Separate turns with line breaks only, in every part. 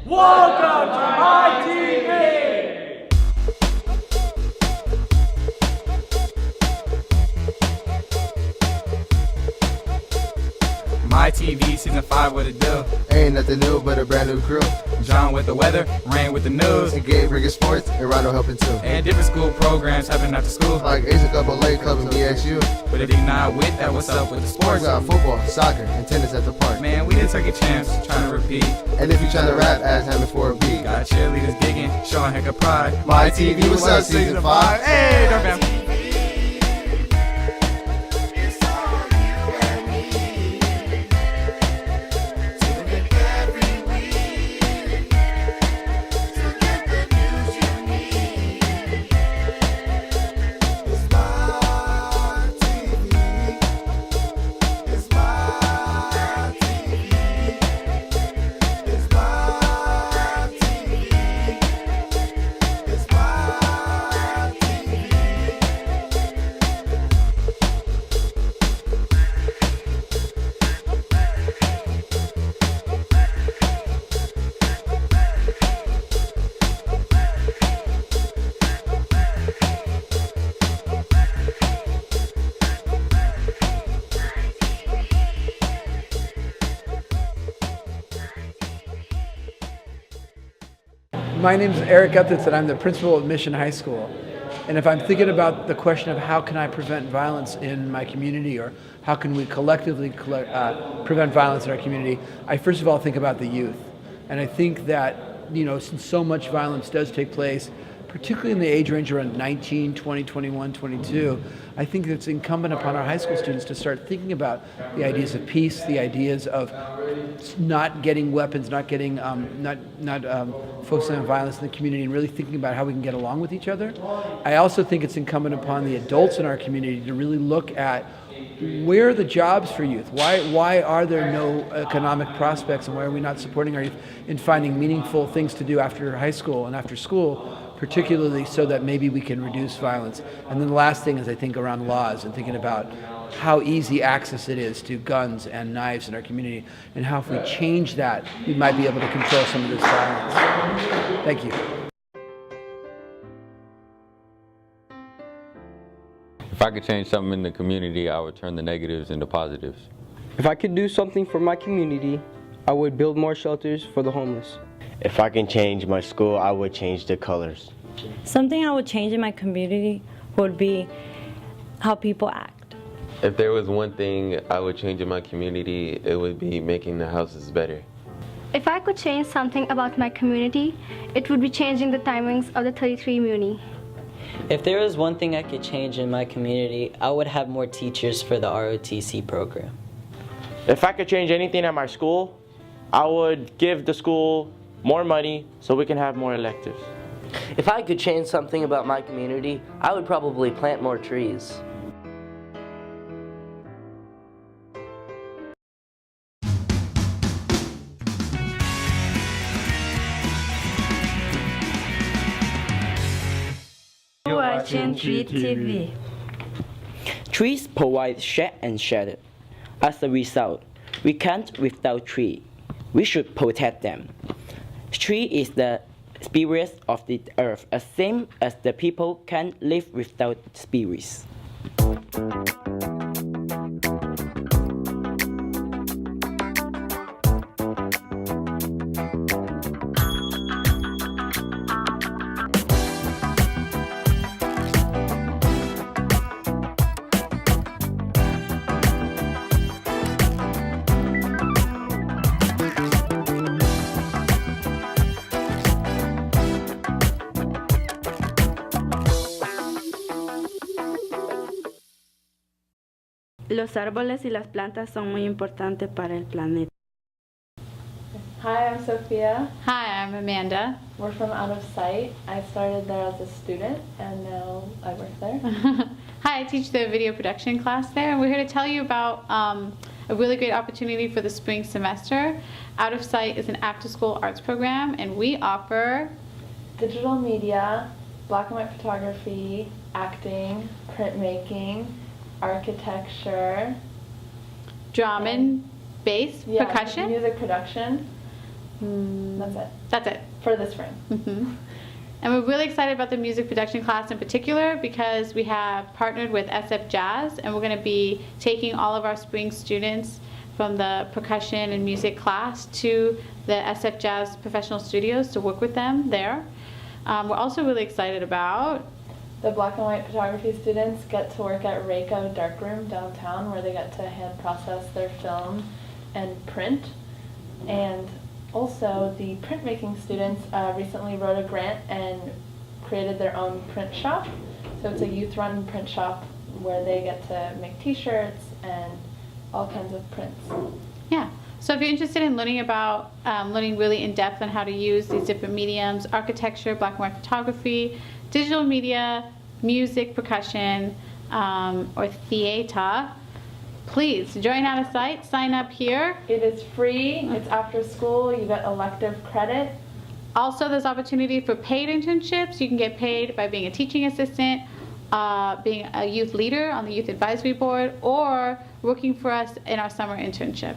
Welcome to my TV! My TV Season 5, what it do?
Ain't nothing new but a brand new crew.
John with the weather, Rain with the news,
And Gabe bringing sports, and Rhino helping too.
and different school programs happening after school.
Like Ace a couple late clubs and ESU.
But if you're not with that, what's up with the
We
sports?
got football, soccer, and tennis at the park.
Man, we didn't take a chance, trying to repeat.
And if you tryna rap, ask him for a beat.
Got cheerleaders gigging, showing heck of pride.
My TV, what's up, Season 5?
Hey, don't bam.
My name is Eric Guthitz, and I'm the principal at Mission High School. And if I'm thinking about the question of how can I prevent violence in my community, or how can we collectively prevent violence in our community, I first of all think about the youth. And I think that, since so much violence does take place, particularly in the age range around 19, 20, 21, 22, I think it's incumbent upon our high school students to start thinking about the ideas of peace, the ideas of not getting weapons, not getting, not focusing on violence in the community, and really thinking about how we can get along with each other. I also think it's incumbent upon the adults in our community to really look at where are the jobs for youth? Why are there no economic prospects, and why are we not supporting our youth in finding meaningful things to do after high school and after school, particularly so that maybe we can reduce violence? And then the last thing is, I think, around laws and thinking about how easy access it is to guns and knives in our community, and how if we change that, we might be able to control some of this violence. Thank you.
If I could change something in the community, I would turn the negatives into positives.
If I could do something for my community, I would build more shelters for the homeless.
If I can change my school, I would change the colors.
Something I would change in my community would be how people act.
If there was one thing I would change in my community, it would be making the houses better.
If I could change something about my community, it would be changing the timings of the 33 Muni.
If there was one thing I could change in my community, I would have more teachers for the ROTC program.
If I could change anything at my school, I would give the school more money so we can have more electives.
If I could change something about my community, I would probably plant more trees.
Watching Tree TV.
Trees provide shade and shelter. As a result, we can't without tree. We should protect them. Tree is the spirit of the earth, as same as the people can't live without spirits.
Los árboles y las plantas son muy importantes para el planeta.
Hi, I'm Sophia.
Hi, I'm Amanda.
We're from Out of Sight. I started there as a student and now I work there.
Hi, I teach the video production class there, and we're here to tell you about a really great opportunity for the spring semester. Out of Sight is an after-school arts program, and we offer
digital media, black and white photography, acting, printmaking, architecture,
drum and bass,
yeah,
percussion,
music production, That's it.
That's it.
For the spring.
And we're really excited about the music production class in particular because we have partnered with SF Jazz, and we're going to be taking all of our spring students from the percussion and music class to the SF Jazz professional studios to work with them there. We're also really excited about
the black and white photography students get to work at Reiko Darkroom downtown, where they get to hand process their film and print. And also, the printmaking students recently wrote a grant and created their own print shop. So it's a youth-run print shop where they get to make t-shirts and all kinds of prints.
Yeah. So if you're interested in learning about, learning really in depth on how to use these different mediums, architecture, black and white photography, digital media, music, percussion, or theater, please join Out of Sight, sign up here.
It is free, it's after school, you get elective credit.
Also, there's opportunity for paid internships. You can get paid by being a teaching assistant, being a youth leader on the youth advisory board, or working for us in our summer internship.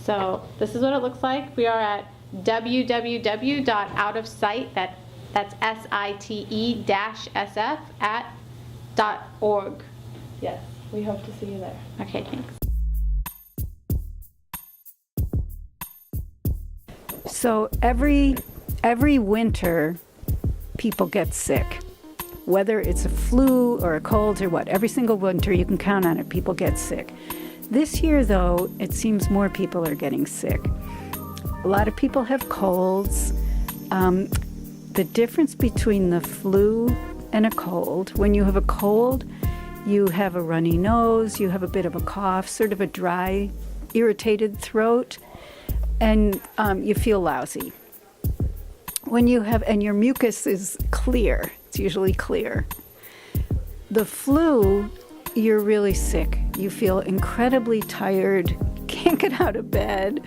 So this is what it looks like. We are at www.outofsight, that's SITE-SF@.org.
Yes, we hope to see you there.
Okay, thanks.
So every winter, people get sick. Whether it's a flu or a cold or what, every single winter you can count on it, people get sick. This year, though, it seems more people are getting sick. A lot of people have colds. The difference between the flu and a cold, when you have a cold, you have a runny nose, you have a bit of a cough, sort of a dry, irritated throat, and you feel lousy. When you have, and your mucus is clear, it's usually clear. The flu, you're really sick. You feel incredibly tired, can't get out of bed,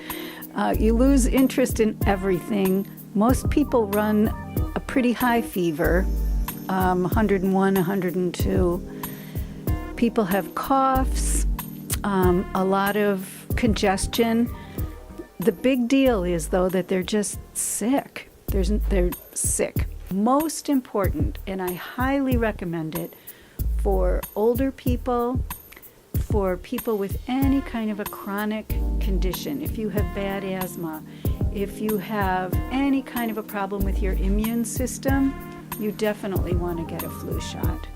you lose interest in everything. Most people run a pretty high fever, 101, 102. People have coughs, a lot of congestion. The big deal is, though, that they're just sick. They're sick. Most important, and I highly recommend it, for older people, for people with any kind of a chronic condition, if you have bad asthma, if you have any kind of a problem with your immune system, you definitely want to get a flu shot.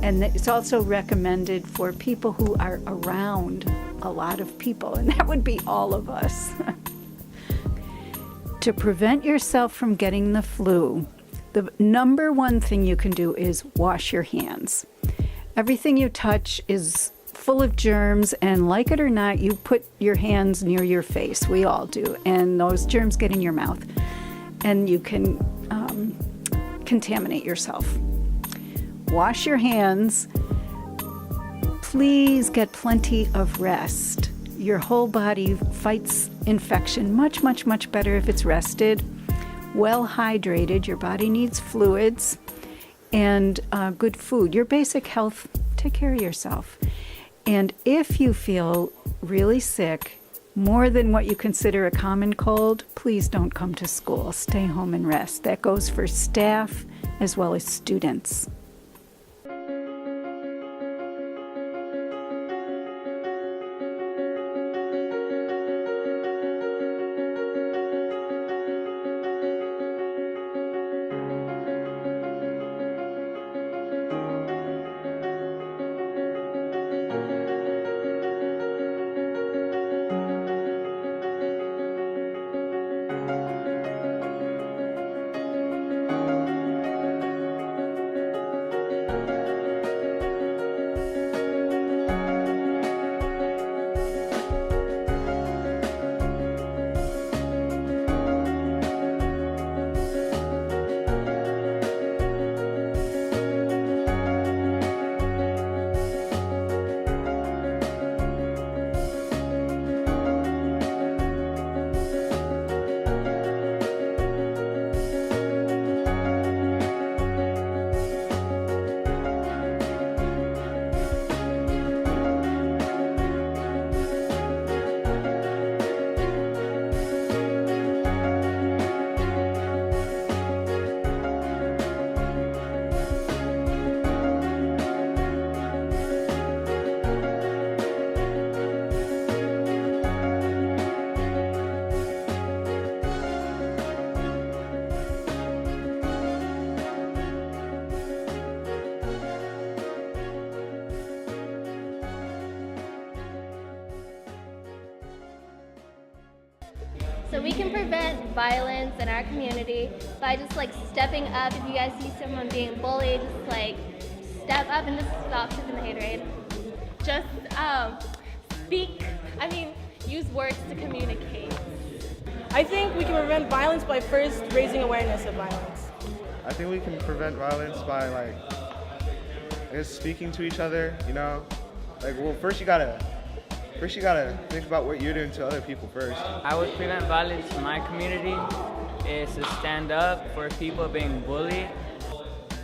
And it's also recommended for people who are around a lot of people, and that would be all of us. To prevent yourself from getting the flu, the number one thing you can do is wash your hands. Everything you touch is full of germs, and like it or not, you put your hands near your face. We all do, and those germs get in your mouth, and you can contaminate yourself. Wash your hands. Please get plenty of rest. Your whole body fights infection much, much, much better if it's rested. Well hydrated, your body needs fluids, and good food. Your basic health, take care of yourself. And if you feel really sick, more than what you consider a common cold, please don't come to school. Stay home and rest. That goes for staff as well as students.
So we can prevent violence in our community by just like stepping up. If you guys see someone being bullied, just like step up and just stop tipping the haterade.
Just use words to communicate.
I think we can prevent violence by first raising awareness of violence.
I think we can prevent violence by speaking to each other, you know? First you gotta think about what you're doing to other people first.
I would prevent violence in my community is to stand up for people being bullied.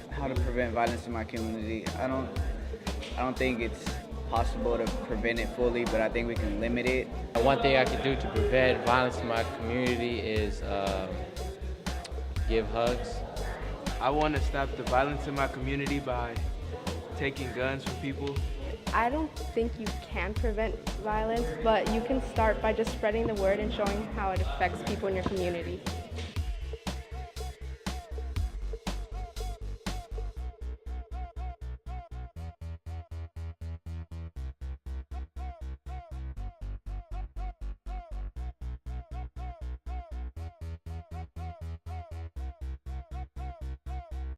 How to prevent violence in my community? I don't think it's possible to prevent it fully, but I think we can limit it.
One thing I could do to prevent violence in my community is give hugs.
I want to stop the violence in my community by taking guns from people.
I don't think you can prevent violence, but you can start by just spreading the word and showing how it affects people in your community.